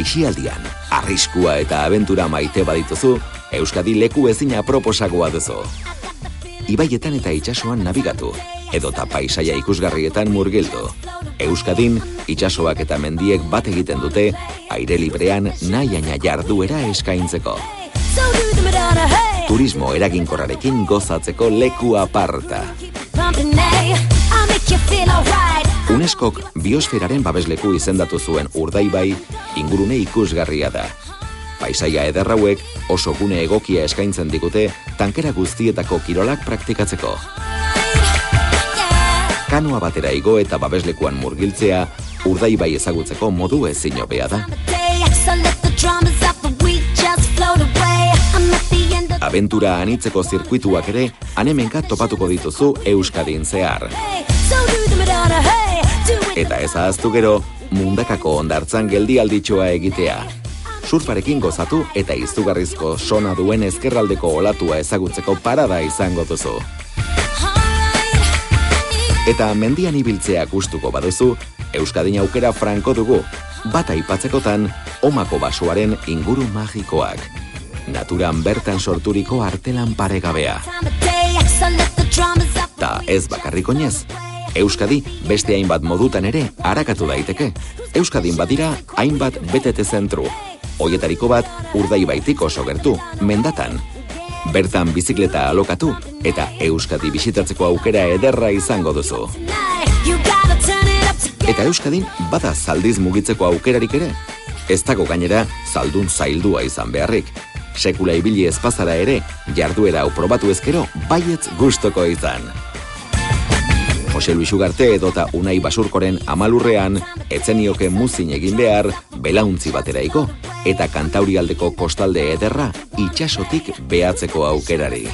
Aisialdian, arriskua eta abentura maite badituzu, Euskadi leku ezina proposagoa duzu. Ibaietan eta itsasoan nabigatu, edota paisaia ikusgarrietan murgildu. Euskadin, itsasoak eta mendiek bat egiten dute, aire librean nahiaina jarduera eskaintzeko. Turismo eraginkorrarekin gozatzeko leku aparta. UNESCOk biosferaren babesleku izendatu zuen Urdaibai ingurune ikusgarria da. Paisaia ederrauek oso gune egokia eskaintzen digute tankera guztietako kirolak praktikatzeko. Kanoa batera igo eta babeslekuan murgiltzea Urdaibai ezagutzeko modu ezin hobea da. Abentura anitzeko zirkuituak ere hanemenka topatuko dituzu Euskadin zehar. Eta ez ahaztu gero, mundakako hondartzan geldialditxoa egitea. Surfarekin gozatu eta izugarrizko sona duen ezkerraldeko olatua ezagutzeko parada izango duzu. Eta mendian ibiltzea gustuko baduzu, Euskadin aukera franko dugu, bat aipatzekotan, Omako basoaren inguru magikoak. Naturan bertan sorturiko artelan paregabea. Ta ez bakarrik oinez, Euskadi beste hainbat modutan ere arakatu daiteke. Euskadin badira hainbat BTT zentru. Hoietariko bat Urdaibaitik oso gertu, Mendatan. Bertan bizikleta alokatu eta Euskadi bisitatzeko aukera ederra izango duzu. Eta Euskadin bada zaldiz mugitzeko aukerarik ere. Ez dago gainera zaldun zaildua izan beharrik. Sekula ibili ezpazara ere, jarduera hau probatu ezkero, baietz gustoko izan. Jose Luis Ugarte edota Unai Basurkoren amalurrean, etzenioke muzin egin behar, belauntzi bateraiko, eta Kantaurialdeko kostalde ederra itsasotik behatzeko aukerari.